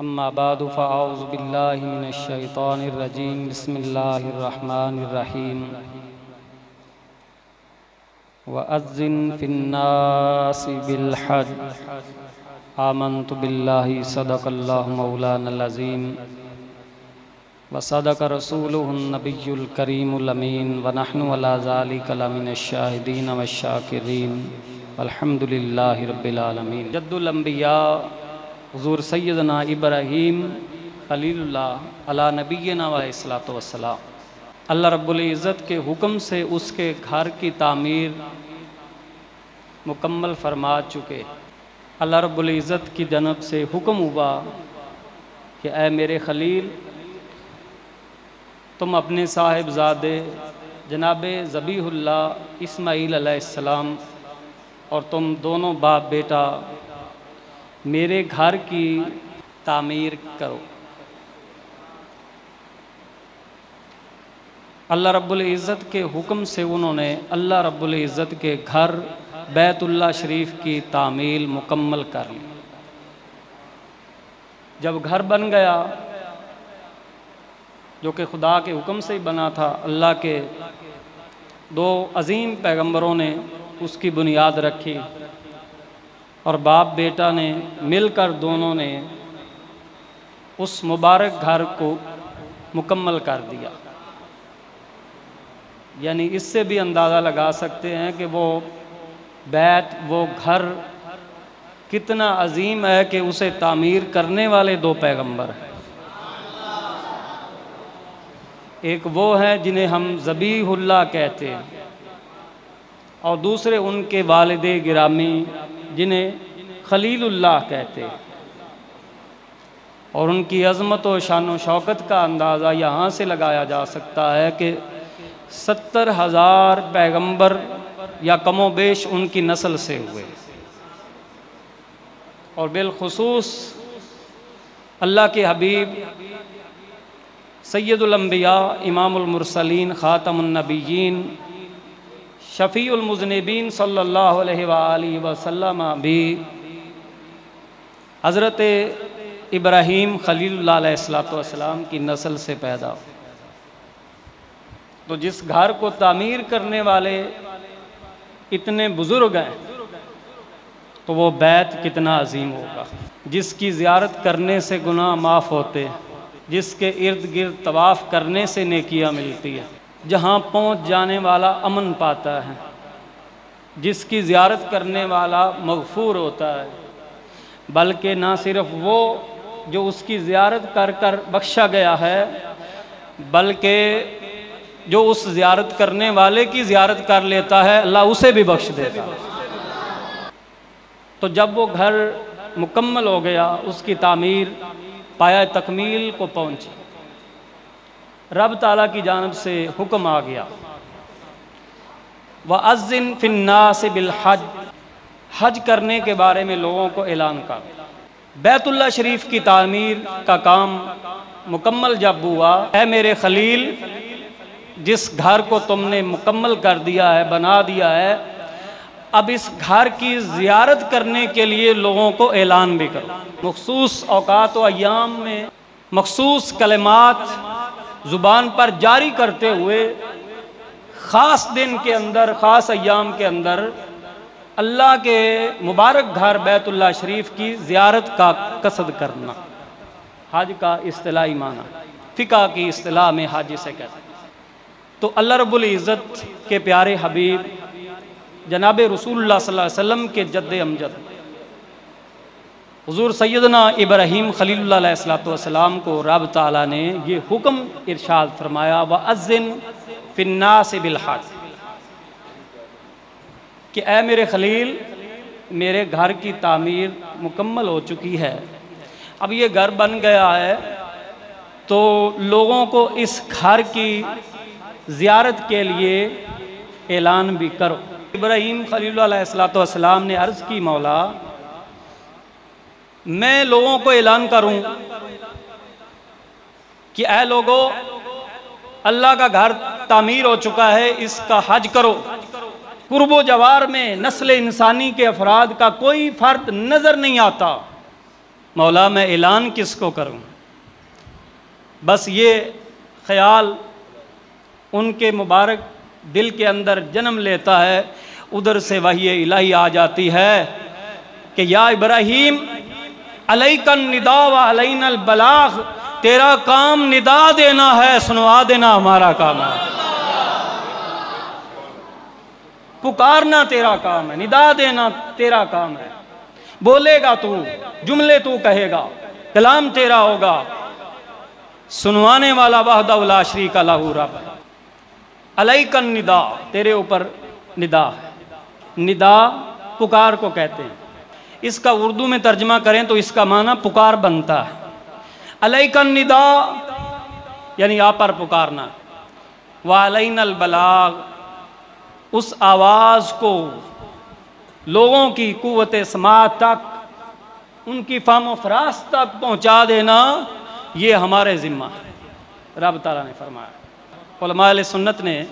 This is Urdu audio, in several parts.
اما بعد فاعوذ باللہ من الشیطان الرجیم بسم اللہ الرحمن الرحیم وَأَذِّن فِي النَّاسِ بِالْحَجِّ آمَنْتُ بِاللَّهِ صدق اللہ مولانا العظیم وصدق رسولہ النبی الکریم الامین ونحن علی ذلک لمن الشاہدین والشاکرین والحمد للہ رب العالمین۔ جد الانبیاء حضور سیدنا ابراہیم خلیل اللہ علی نبینا علیہ السلام اللہ رب العزت کے حکم سے اس کے گھر کی تعمیر مکمل فرما چکے۔ اللہ رب العزت کی جانب سے حکم ہوا کہ اے میرے خلیل، تم اپنے صاحبزادے جناب ذبیح اللہ اسماعیل علیہ السلام اور تم دونوں باپ بیٹا میرے گھر کی تعمیر کرو۔ اللہ رب العزت کے حکم سے انہوں نے اللہ رب العزت کے گھر بیت اللہ شریف کی تعمیر مکمل کر لی۔ جب گھر بن گیا، جو کہ خدا کے حکم سے ہی بنا تھا، اللہ کے دو عظیم پیغمبروں نے اس کی بنیاد رکھی اور باپ بیٹا نے مل کر دونوں نے اس مبارک گھر کو مکمل کر دیا۔ یعنی اس سے بھی اندازہ لگا سکتے ہیں کہ وہ بیت، وہ گھر کتنا عظیم ہے کہ اسے تعمیر کرنے والے دو پیغمبر ہیں۔ ایک وہ ہیں جنہیں ہم ذبیح اللہ کہتے ہیں، اور دوسرے ان کے والد گرامی جنہیں خلیل اللہ کہتے ہیں، اور ان کی عظمت و شان و شوکت کا اندازہ یہاں سے لگایا جا سکتا ہے کہ 70,000 پیغمبر یا کم و بیش ان کی نسل سے ہوئے، اور بالخصوص اللہ کے حبیب سید الانبیاء امام المرسلین خاتم النبیین شفیع المذنبین صلی اللہ علیہ وآلہ وسلم بھی حضرت ابراہیم خلیل اللہ علیہ السلام کی نسل سے پیدا ہو۔ تو جس گھر کو تعمیر کرنے والے اتنے بزرگ ہیں تو وہ بیت کتنا عظیم ہوگا، جس کی زیارت کرنے سے گناہ معاف ہوتے ہیں، جس کے ارد گرد طواف کرنے سے نیکیاں ملتی ہیں، جہاں پہنچ جانے والا امن پاتا ہے، جس کی زیارت کرنے والا مغفور ہوتا ہے، بلکہ نہ صرف وہ جو اس کی زیارت کر کر بخشا گیا ہے، بلکہ جو اس زیارت کرنے والے کی زیارت کر لیتا ہے اللہ اسے بھی بخش دیتا ہے۔ تو جب وہ گھر مکمل ہو گیا، اس کی تعمیر پایہ تکمیل کو پہنچی، رب تعالیٰ کی جانب سے حکم آ گیا وَأَذِّن فِي النَّاسِ بِالْحَجِّ، حج کرنے کے بارے میں لوگوں کو اعلان کر۔ بیت اللہ شریف کی تعمیر کا کام مکمل جب ہوا، اے میرے خلیل، جس گھر کو تم نے مکمل کر دیا ہے، بنا دیا ہے، اب اس گھر کی زیارت کرنے کے لیے لوگوں کو اعلان بھی کرو۔ مخصوص اوقات و ایام میں مخصوص کلمات زبان پر جاری کرتے ہوئے خاص دن کے اندر، خاص ایام کے اندر اللہ کے مبارک گھر بیت اللہ شریف کی زیارت کا قصد کرنا، حج کا اصطلاحی معنی، فقہ کی اصطلاح میں حج سے کہتے ہیں۔ تو اللہ رب العزت کے پیارے حبیب جناب رسول اللہ صلی اللہ علیہ وسلم کے جد امجد حضور سیدنا ابراہیم خلیل اللہ علیہ السلام کو رب تعالیٰ نے یہ حکم ارشاد فرمایا وَأَذِّن فِي النَّاسِ بِالْحَجِّ، کہ اے میرے خلیل، میرے گھر کی تعمیر مکمل ہو چکی ہے، اب یہ گھر بن گیا ہے، تو لوگوں کو اس گھر کی زیارت کے لیے اعلان بھی کرو۔ ابراہیم خلیل اللہ علیہ السلام نے عرض کی، مولا، میں لوگوں کو اعلان کروں کہ اے لوگو، اللہ کا گھر تعمیر ہو چکا ہے، اس کا حج کرو۔ قرب و جوار میں نسل انسانی کے افراد کا کوئی فرد نظر نہیں آتا مولا میں اعلان کس کو کروں؟ بس یہ خیال ان کے مبارک دل کے اندر جنم لیتا ہے، ادھر سے وحی الہی آ جاتی ہے کہ یا ابراہیم علیک النداء و علینا البلاغ، تیرا کام ندا دینا ہے، سنوا دینا ہمارا کام ہے۔ پکارنا تیرا کام ہے، ندا دینا تیرا کام ہے، بولے گا تو، جملے تو کہے گا، کلام تیرا ہوگا، سنوانے والا وحدہ لا شریک لہ رب۔ علیک النداء، تیرے اوپر ندا ہے۔ ندا پکار کو کہتے ہیں، اس کا اردو میں ترجمہ کریں تو اس کا معنی پکار بنتا ہے۔ علیک النداء یعنی آپ پر پکارنا، وعلینا البلاغ، اس آواز کو لوگوں کی قوت سماعت تک، ان کی فہم و فراست تک پہنچا دینا، یہ ہمارے ذمہ ہے، رب تعالیٰ نے فرمایا۔ علماء اہل سنت نے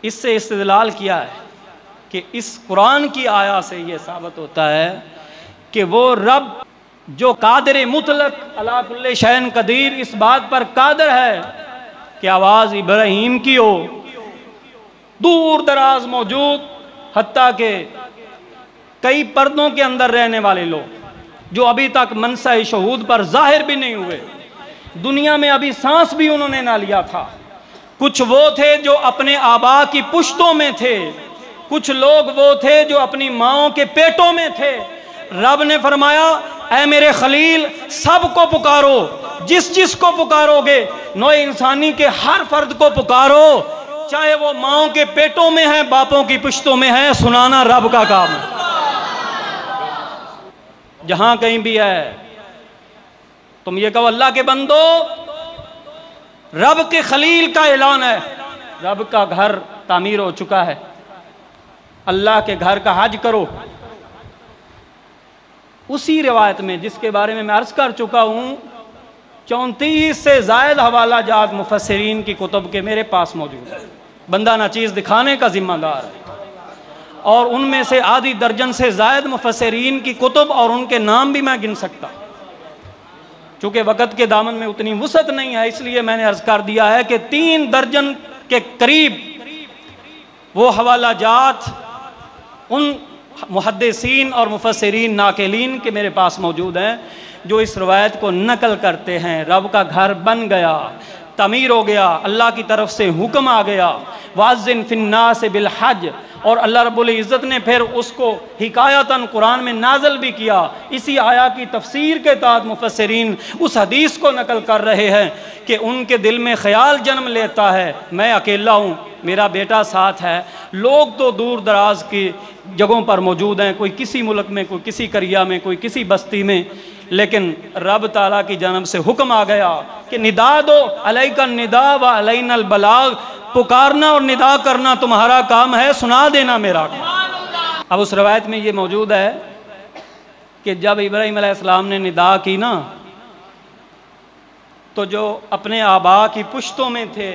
اس سے استدلال کیا ہے کہ اس قرآن کی آیات سے یہ ثابت ہوتا ہے کہ وہ رب جو قادر مطلق علی کل شیء قدیر، اس بات پر قادر ہے کہ آواز ابراہیم کی ہو، دور دراز موجود، حتیٰ کہ کئی پردوں کے اندر رہنے والے لوگ جو ابھی تک منصہ شہود پر ظاہر بھی نہیں ہوئے، دنیا میں ابھی سانس بھی انہوں نے نہ لیا تھا، کچھ وہ تھے جو اپنے آبا کی پشتوں میں تھے، کچھ لوگ وہ تھے جو اپنی ماؤں کے پیٹوں میں تھے، رب نے فرمایا اے میرے خلیل سب کو پکارو، جس جس کو پکارو گے، نوع انسانی کے ہر فرد کو پکارو، چاہے وہ ماؤں کے پیٹوں میں ہیں، باپوں کی پشتوں میں ہیں، سنانا رب کا کام ہے۔ جہاں کہیں بھی ہے تم یہ کہو اللہ کے بندو، رب کے خلیل کا اعلان ہے، رب کا گھر تعمیر ہو چکا ہے، اللہ کے گھر کا حج کرو۔ اسی روایت میں جس کے بارے میں عرض کر چکا ہوں، 34 سے زائد حوالہ جات مفسرین کی کتب کے میرے پاس موجود ہے، بندہ نہ چیز دکھانے کا ذمہ دار ہے، اور ان میں سے آدھی درجن سے زائد مفسرین کی کتب اور ان کے نام بھی میں گن سکتا، چونکہ وقت کے دامن میں اتنی وسعت نہیں ہے، اس لیے میں نے عرض کر دیا ہے کہ 3 درجن کے قریب وہ حوالہ جات ان محدثین اور مفسرین ناقلین کے میرے پاس موجود ہیں جو اس روایت کو نقل کرتے ہیں، رب کا گھر بن گیا، تعمیر ہو گیا، اللہ کی طرف سے حکم آ گیا، وَأَذِّن فِي النَّاسِ بِالْحَجِّ، اور اللہ رب العزت نے پھر اس کو حکایتاً قرآن میں نازل بھی کیا۔ اسی آیات کی تفسیر کے تحت مفسرین اس حدیث کو نقل کر رہے ہیں کہ ان کے دل میں خیال جنم لیتا ہے میں اکیلا ہوں، میرا بیٹا ساتھ ہے، لوگ تو دور دراز کی جگہوں پر موجود ہیں، کوئی کسی ملک میں، کوئی کسی قریہ میں، کوئی کسی بستی میں، لیکن رب تعالیٰ کی جانب سے حکم آ گیا کہ ندا دو، علیک النداء و علینا البلاغ، پکارنا اور ندا کرنا تمہارا کام ہے، سنا دینا میرا کام۔ اب اس روایت میں یہ موجود ہے کہ جب ابراہیم علیہ السلام نے ندا کی نا، تو جو اپنے آبا کی پشتوں میں تھے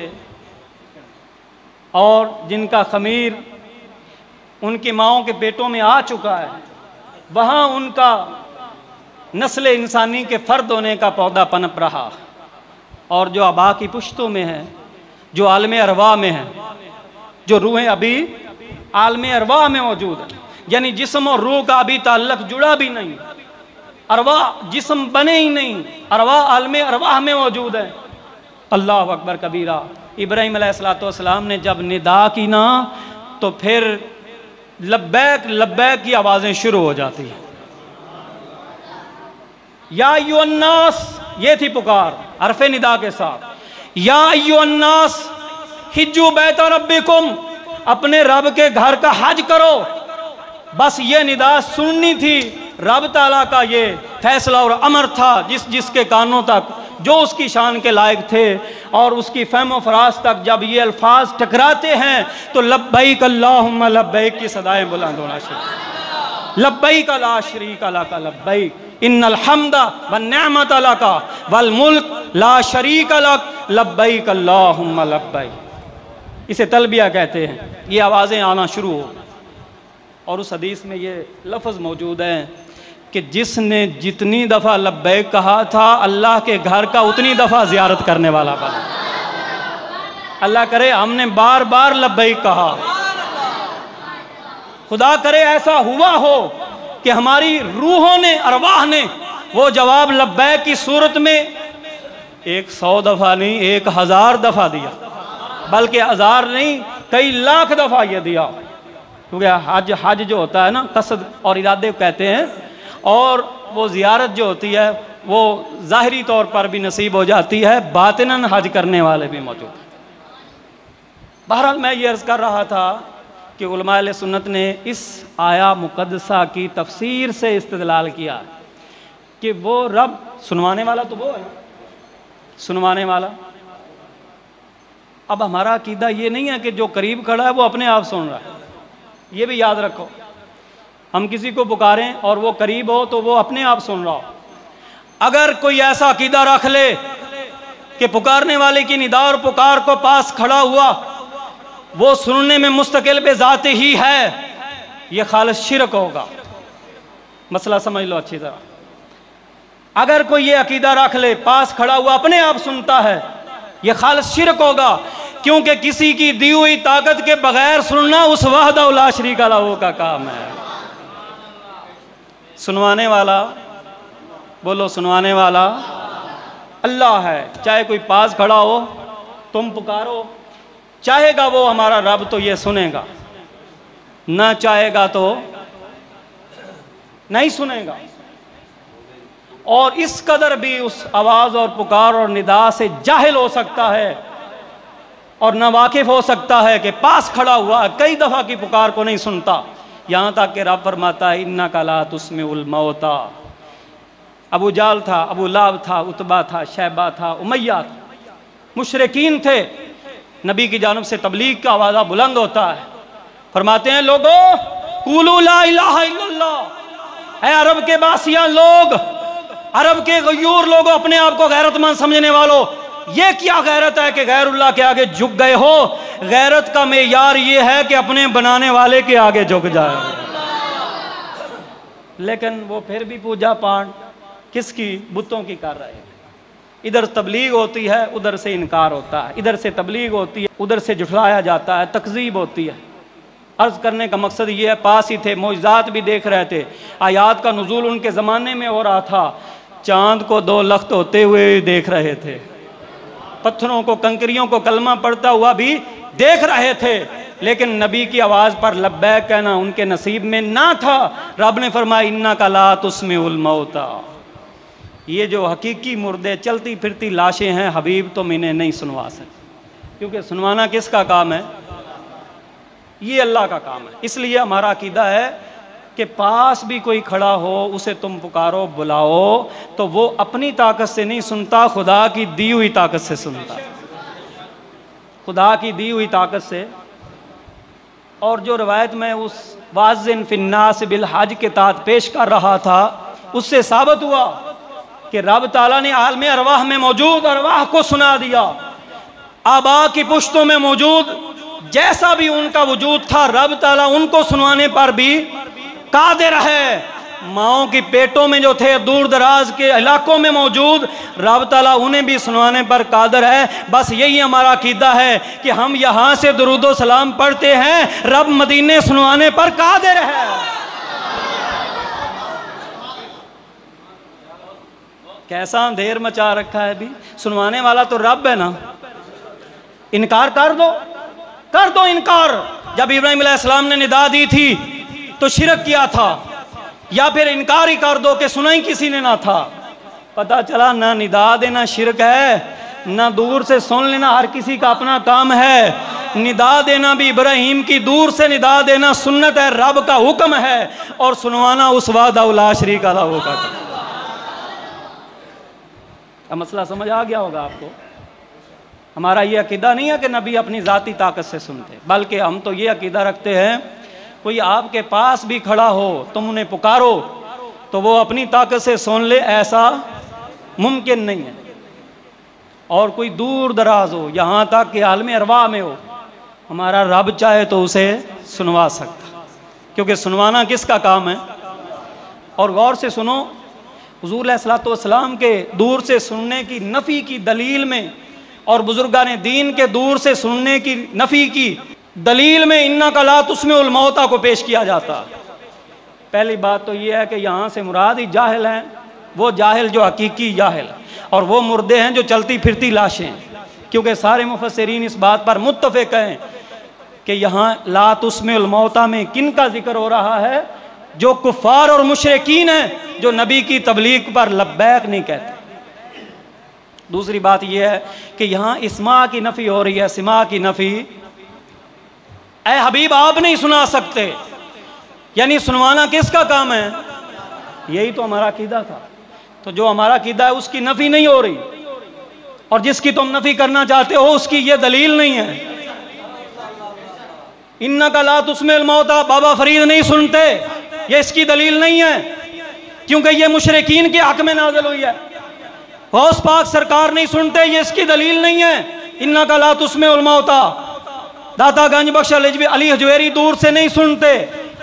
اور جن کا خمیر ان کی ماؤں کے پیٹوں میں آ چکا ہے، وہاں ان کا نسل انسانی کے فرد ہونے کا پودا پنپ رہا، اور جو آبا کی پشتوں میں ہے، جو عالم ارواح میں ہے، جو روحیں ابھی عالم ارواح میں موجود ہیں، یعنی جسم اور روح کا ابھی تعلق جڑا بھی نہیں، ارواح جسم بنے ہی نہیں، ارواح عالم ارواح میں موجود ہے۔ اللہ اکبر کبیرہ، ابراہیم علیہ السلام نے جب ندا کی نا تو پھر لبیک لبیک کی آوازیں شروع ہو جاتی ہیں۔ یا ایھا الناس، یہ تھی پکار حرف ندا کے ساتھ، یا ایھا الناس حجوا بیت ربکم، اپنے رب کے گھر کا حج کرو۔ بس یہ ندا سننی تھی، رب تعالیٰ کا یہ فیصلہ اور امر تھا، جس کے کانوں تک جو اس کی شان کے لائق تھے اور اس کی فہم و فراست تک جب یہ الفاظ ٹکراتے ہیں تو لبیک اللہم لبیک کی صدائیں بلند ہونا شروع، لبیک لا شریک لک لبیک ان الحمد والنعمت لک والملک لا شریک لک لبیک اللہم لبیک، اسے تلبیہ کہتے ہیں۔ یہ آوازیں آنا شروع ہو، اور اس حدیث میں یہ لفظ موجود ہے کہ جس نے جتنی دفعہ لبیک کہا تھا اللہ کے گھر کا اتنی دفعہ زیارت کرنے والا بنا۔ اللہ کرے ہم نے بار بار لبیک کہا، خدا کرے ایسا ہوا ہو کہ ہماری روحوں نے، ارواح نے وہ جواب لبیک کی صورت میں 100 دفعہ نہیں 1000 دفعہ دیا، بلکہ 1000 نہیں کئی لاکھ دفعہ یہ دیا، کیونکہ حج جو ہوتا ہے نا قصد اور ارادے کہتے ہیں، اور وہ زیارت جو ہوتی ہے وہ ظاہری طور پر بھی نصیب ہو جاتی ہے، باطناً حج کرنے والے بھی موجود ہیں۔ بہرحال میں یہ عرض کر رہا تھا کہ علماء اہل سنت نے اس آیا مقدسہ کی تفسیر سے استدلال کیا کہ وہ رب سنوانے والا تو وہ ہے، سنوانے والا۔ اب ہمارا عقیدہ یہ نہیں ہے کہ جو قریب کھڑا ہے وہ اپنے آپ سن رہا ہے، یہ بھی یاد رکھو۔ ہم کسی کو پکاریں اور وہ قریب ہو تو وہ اپنے آپ سن رہا ہو۔ اگر کوئی ایسا عقیدہ رکھ لے کہ پکارنے والے کی ندا اور پکار کو پاس کھڑا ہوا وہ سننے میں مستقل بے ذات ہی ہے، یہ خالص شرک ہوگا۔ مسئلہ سمجھ لو اچھی طرح۔ اگر کوئی یہ عقیدہ رکھ لے پاس کھڑا ہوا اپنے آپ سنتا ہے، یہ خالص شرک ہوگا، کیونکہ کسی کی دی ہوئی طاقت کے بغیر سننا اس وحدہ لا شریک لہ کا کام ہے۔ سنوانے والا، بولو سنوانے والا اللہ ہے، چاہے کوئی پاس کھڑا ہو تم پکارو، چاہے گا وہ ہمارا رب تو یہ سنے گا، نہ چاہے گا تو نہیں سنے گا۔ اور اس قدر بھی اس آواز اور پکار اور ندا سے جاہل ہو سکتا ہے اور نہ واقف ہو سکتا ہے کہ پاس کھڑا ہوا کئی دفعہ کی پکار کو نہیں سنتا، یہاں تک کہ رب فرماتا ہے اِنَّكَ لَا تُسْمِعُ الْمَوْتَى۔ ابو جال تھا، ابو لہب تھا، عتبہ تھا، شیبہ تھا، امیہ تھا، مشرکین تھے، نبی کی جانب سے تبلیغ کا آوازہ بلند ہوتا ہے، فرماتے ہیں لوگو قولوا لا الہ الا اللہ، اے عرب کے باسیاں لوگ، عرب کے غیور لوگوں، اپنے آپ کو غیرت مند سمجھنے والوں، یہ کیا غیرت ہے کہ غیر اللہ کے آگے جھک گئے ہو؟ غیرت کا معیار یہ ہے کہ اپنے بنانے والے کے آگے جھک جائے۔ لیکن وہ پھر بھی پوجا پاٹ کس کی؟ بتوں کی کر رہے ہیں۔ ادھر تبلیغ ہوتی ہے ادھر سے انکار ہوتا ہے، ادھر سے تبلیغ ہوتی ہے ادھر سے جھٹلایا جاتا ہے، تکذیب ہوتی ہے۔ عرض کرنے کا مقصد یہ ہے، پاس ہی تھے، معجزات بھی دیکھ رہے تھے، آیات کا نزول ان کے زمانے میں ہو رہا تھا، چاند کو 2 لخت ہوتے ہوئے دیکھ رہے تھے، پتھروں کو کنکریوں کو کلمہ پڑھتا ہوا بھی دیکھ رہے تھے، لیکن نبی کی آواز پر لبیک کہنا ان کے نصیب میں نہ تھا۔ رب نے فرمایا اِنَّكَ لَا تُسْمِعُ الْمَوْتَى، یہ جو حقیقی مردے چلتی پھرتی لاشیں ہیں حبیب تم انہیں نہیں سنوا سکتے، کیونکہ سنوانا کس کا کام ہے؟ یہ اللہ کا کام ہے۔ اس لیے ہمارا عقیدہ ہے کہ پاس بھی کوئی کھڑا ہو اسے تم پکارو بلاؤ تو وہ اپنی طاقت سے نہیں سنتا، خدا کی دی ہوئی طاقت سے سنتا، خدا کی دی ہوئی طاقت سے۔ اور جو روایت میں اس وَأَذِّن فِي النَّاسِ بِالْحَجِّ کے تحت پیش کر رہا تھا اس سے ثابت ہوا کہ رب تعالیٰ نے عالم ارواح میں موجود ارواح کو سنا دیا، آبا کی پشتوں میں موجود جیسا بھی ان کا وجود تھا رب تعالیٰ ان کو سنوانے پر بھی قادر ہے۔ ماؤں کی پیٹوں میں جو تھے دور دراز کے علاقوں میں موجود رب تعالیٰ انہیں بھی سنوانے پر قادر ہے۔ بس یہی ہمارا عقیدہ ہے کہ ہم یہاں سے درود و سلام پڑھتے ہیں، رب مدینے سنوانے پر قادر ہے۔ کیسا اندھیر مچا رکھا ہے بھی، سنوانے والا تو رب ہے نا۔ انکار کر دو انکار۔ جب ابراہیم علیہ السلام نے ندا دی تھی تو شرک کیا تھا، یا پھر انکار ہی کر دو کہ سنا ہی کسی نے نہ تھا۔ پتہ چلا نہ ندا دینا شرک ہے، نہ دور سے سن لینا ہر کسی کا اپنا کام ہے۔ ندا دینا بھی ابراہیم کی دور سے ندا دینا سنت ہے، رب کا حکم ہے، اور سنوانا اس وحدہ لا شریک لہ کا۔ اب مسئلہ سمجھ آ گیا ہوگا آپ کو۔ ہمارا یہ عقیدہ نہیں ہے کہ نبی اپنی ذاتی طاقت سے سنتے، بلکہ ہم تو یہ عقیدہ رکھتے ہیں کوئی آپ کے پاس بھی کھڑا ہو تم انہیں پکارو تو وہ اپنی طاقت سے سن لے، ایسا ممکن نہیں ہے۔ اور کوئی دور دراز ہو یہاں تک کہ عالم ارواح میں ہو، ہمارا رب چاہے تو اسے سنوا سکتا، کیونکہ سنوانا کس کا کام ہے؟ اور غور سے سنو، حضور علیہ الصلوۃ والسلام کے دور سے سننے کی نفی کی دلیل میں اور بزرگان دین کے دور سے سننے کی نفی کی دلیل میں انک لا تسمع الموتیٰ کو پیش کیا جاتا۔ پہلی بات تو یہ ہے کہ یہاں سے مراد ہی جاہل ہیں، وہ جاہل جو حقیقی جاہل، اور وہ مردے ہیں جو چلتی پھرتی لاشیں، کیونکہ سارے مفسرین اس بات پر متفق ہیں کہ یہاں لا تسمع الموتیٰ میں کن کا ذکر ہو رہا ہے؟ جو کفار اور مشرکین ہیں جو نبی کی تبلیغ پر لبیک نہیں کہتے۔ دوسری بات یہ ہے کہ یہاں اسماع کی نفی ہو رہی ہے، سماع کی نفی۔ اے حبیب آپ نہیں سنا سکتے، یعنی سنوانا کس کا کام ہے؟ یہی تو ہمارا عقیدہ تھا۔ تو جو ہمارا عقیدہ ہے اس کی نفی نہیں ہو رہی، اور جس کی تم نفی کرنا چاہتے ہو اس کی یہ دلیل نہیں ہے۔ انک لا تسمع الموتیٰ بابا فرید نہیں سنتے، یہ اس کی دلیل نہیں ہے، کیونکہ یہ مشرکین کے حق میں نازل ہوئی ہے۔ غوث پاک سرکار نہیں سنتے، یہ اس کی دلیل نہیں ہے۔ انک لا تسمع الموتیٰ داتا گنج بخش علی حجویری دور سے نہیں سنتے،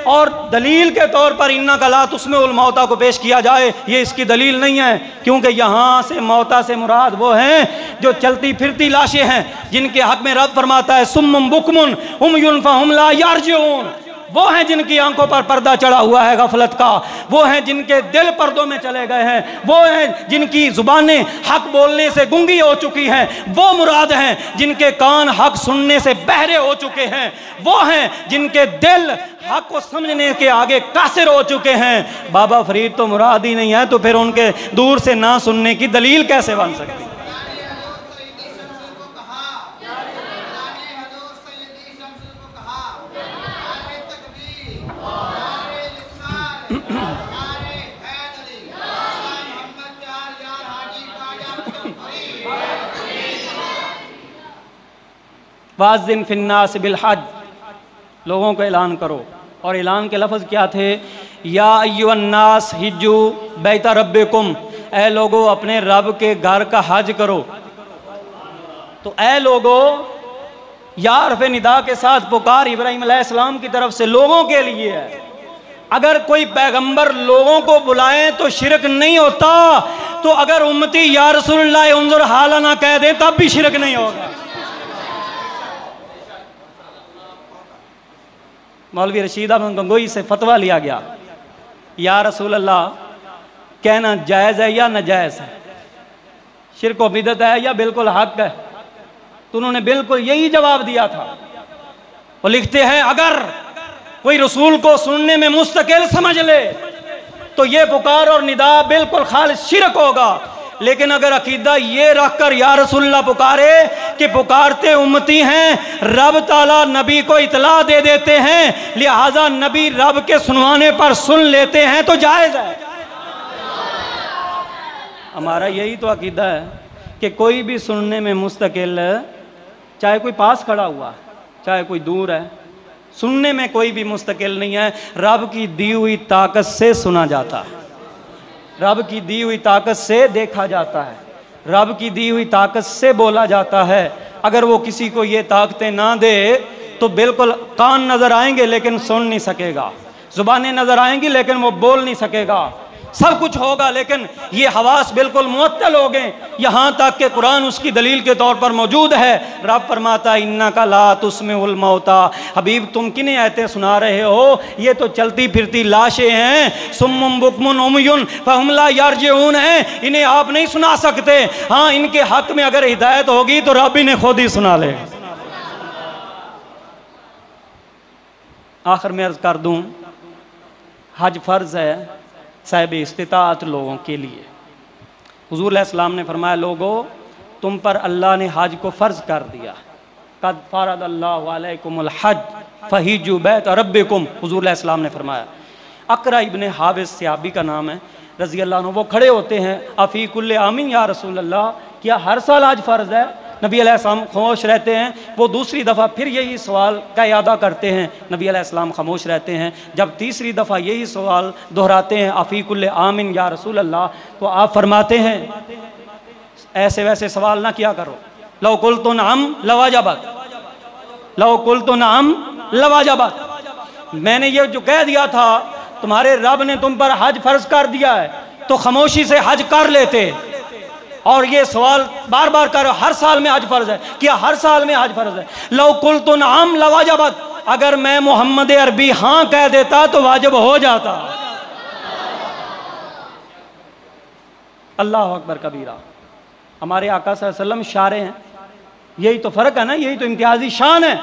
اور دلیل کے طور پر انک لا تسمع الموتیٰ کو پیش کیا جائے، یہ اس کی دلیل نہیں ہے، کیونکہ یہاں سے موتیٰ سے مراد وہ ہیں جو چلتی پھرتی لاشیں ہیں، جن کے حق میں رب فرماتا ہے سم بکم عمی فہم لا یرجعون۔ وہ ہیں جن کی آنکھوں پر پردہ چڑھا ہوا ہے غفلت کا، وہ ہیں جن کے دل پردوں میں چلے گئے ہیں، وہ ہیں جن کی زبانیں حق بولنے سے گنگی ہو چکی ہیں، وہ مراد ہیں جن کے کان حق سننے سے بہرے ہو چکے ہیں، وہ ہیں جن کے دل حق کو سمجھنے کے آگے قاصر ہو چکے ہیں۔ بابا فرید تو مراد ہی نہیں ہے، تو پھر ان کے دور سے نہ سننے کی دلیل کیسے بن سکتی؟ وَأَذِّن فِي النَّاسِ بِالْحَجِّ، لوگوں کو اعلان کرو، اور اعلان کے لفظ کیا تھے؟ یا ایھا الناس حجوا بیت ربکم، اے لوگو اپنے رب کے گھر کا حج کرو۔ تو اے لوگو یا حرف ندا کے ساتھ پکار ابراہیم علیہ السلام کی طرف سے لوگوں کے لیے ہے۔ اگر کوئی پیغمبر لوگوں کو بلائیں تو شرک نہیں ہوتا، تو اگر امتی یا رسول اللہ انظر حالنا کہہ دیں تب بھی شرک نہیں ہوگا۔ مولوی رشید احمد گنگوئی سے فتویٰ لیا گیا، یا رسول اللہ کہنا جائز ہے یا ناجائز ہے، شرک و بدعت ہے یا بالکل حق ہے؟ تو انہوں نے بالکل یہی جواب دیا تھا۔ وہ لکھتے ہیں اگر کوئی رسول کو سننے میں مستقل سمجھ لے تو یہ پکار اور ندا بالکل خالص شرک ہوگا، لیکن اگر عقیدہ یہ رکھ کر یا رسول اللہ پکارے کہ پکارتے امتی ہیں، رب تعالیٰ نبی کو اطلاع دے دیتے ہیں، لہٰذا نبی رب کے سنوانے پر سن لیتے ہیں، تو جائز ہے۔ ہمارا یہی تو عقیدہ ہے کہ کوئی بھی سننے میں مستقل، چاہے کوئی پاس کھڑا ہوا چاہے کوئی دور ہے، سننے میں کوئی بھی مستقل نہیں ہے، رب کی دی ہوئی طاقت سے سنا جاتا ہے، رب کی دی ہوئی طاقت سے دیکھا جاتا ہے، رب کی دی ہوئی طاقت سے بولا جاتا ہے۔ اگر وہ کسی کو یہ طاقتیں نہ دے تو بالکل کان نظر آئیں گے لیکن سن نہیں سکے گا، زبانیں نظر آئیں گی لیکن وہ بول نہیں سکے گا، سب کچھ ہوگا لیکن یہ حواس بالکل معطل ہو گئے، یہاں تک کہ قرآن اس کی دلیل کے طور پر موجود ہے۔ رب فرماتا ہے انک لا تسمع الموتیٰ، حبیب تم کنہیں آیتیں سنا رہے ہو؟ یہ تو چلتی پھرتی لاشیں ہیں، صم بکم عمی فہم لا یرجعون ہیں، انہیں آپ نہیں سنا سکتے۔ ہاں ان کے حق میں اگر ہدایت ہوگی تو رب انہیں خود ہی سنا لے۔ آخر میں عرض کر دوں، حج فرض ہے صاحب استطاعت لوگوں کے لیے۔ حضور علیہ السلام نے فرمایا لوگو تم پر اللہ نے حج کو فرض کر دیا، قد فرض اللہ علیکم الحج فحجوا بیت ربکم، حضور علیہ السلام نے فرمایا۔ اقرع ابن حابس صحابی کا نام ہے رضی اللہ عنہ، وہ کھڑے ہوتے ہیں، افی کل عام یا رسول اللہ، کیا ہر سال حج فرض ہے؟ نبی علیہ السلام خاموش رہتے ہیں، وہ دوسری دفعہ پھر یہی سوال کا اعادہ کرتے ہیں، نبی علیہ السلام خاموش رہتے ہیں، جب تیسری دفعہ یہی سوال دہراتے ہیں افی کل عام یا رسول اللہ، تو آپ فرماتے ہیں ایسے ویسے سوال نہ کیا کرو، لو قلت نعم لواجبت، لو قلت نعم لواجبت، میں نے یہ جو کہہ دیا تھا تمہارے رب نے تم پر حج فرض کر دیا ہے تو خاموشی سے حج کر لیتے. اور یہ سوال بار بار کر رہے ہو ہر سال میں حج فرض ہے، کیا ہر سال میں حج فرض ہے؟ لو قلت نعم لوجبت، اگر میں محمد عربی ہاں کہہ دیتا تو واجب ہو جاتا. اللہ اکبر کبیرہ. ہمارے آقا صلی اللہ علیہ وسلم شارع ہیں، یہی تو فرق ہے نا، یہی تو امتیازی شان ہے.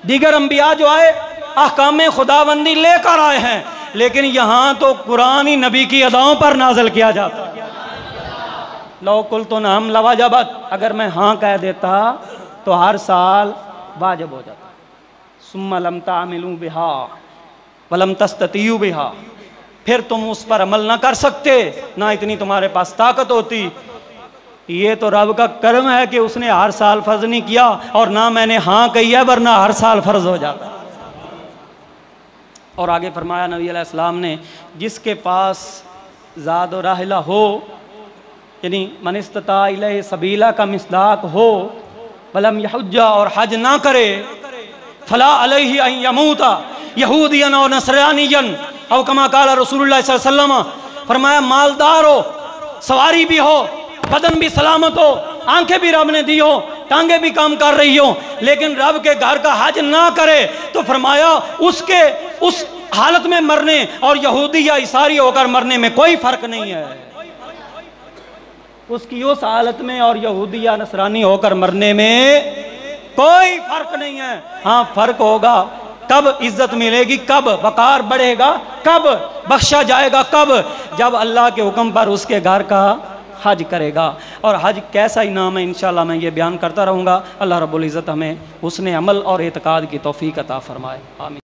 دیگر انبیاء جو آئے احکام خداوندی لے کر آئے ہیں، لیکن یہاں تو قرآن ہی نبی کی اداؤں پر نازل کیا جاتا ہے. لو قلت نعم لوجبت، اگر میں ہاں کہہ دیتا تو ہر سال واجب ہو جاتا. ثم لم تعملوا بها ولم تستطيعوا بها، پھر تم اس پر عمل نہ کر سکتے، نہ اتنی تمہارے پاس طاقت ہوتی. یہ تو رب کا کرم ہے کہ اس نے ہر سال فرض نہیں کیا، اور نہ میں نے ہاں کہی ہے، ورنہ ہر سال فرض ہو جاتا. اور آگے فرمایا نبی علیہ السلام نے، جس کے پاس زاد و راحلہ ہو، یعنی من استطاع الیہ سبیلا کا مصداق ہو، ولم یحج، اور حج نہ کرے، فلا علیہ ان یموت یہودیا او نصرانیا او کما قال رسول اللہ صلی اللہ علیہ وسلم. فرمایا مالدار ہو، سواری بھی ہو، بدن بھی سلامت ہو، آنکھیں بھی رب نے دی ہو، ٹانگیں بھی کام کر رہی ہوں، لیکن رب کے گھر کا حج نہ کرے تو فرمایا اس حالت میں مرنے اور یہودی یا عیسائی ہو کر مرنے میں کوئی فرق نہیں ہے. اس کی اس حالت میں اور یہودی یا نصرانی ہو کر مرنے میں کوئی فرق نہیں ہے. ہاں فرق ہوگا کب عزت ملے گی، کب وقار بڑھے گا، کب بخشا جائے گا، کب جب اللہ کے حکم پر اس کے گھر کا حج کرے گا. اور حج کیسا انعام ہے انشاءاللہ میں یہ بیان کرتا رہوں گا. اللہ رب العزت ہمیں حسن عمل اور اعتقاد کی توفیق عطا فرمائے. آمین.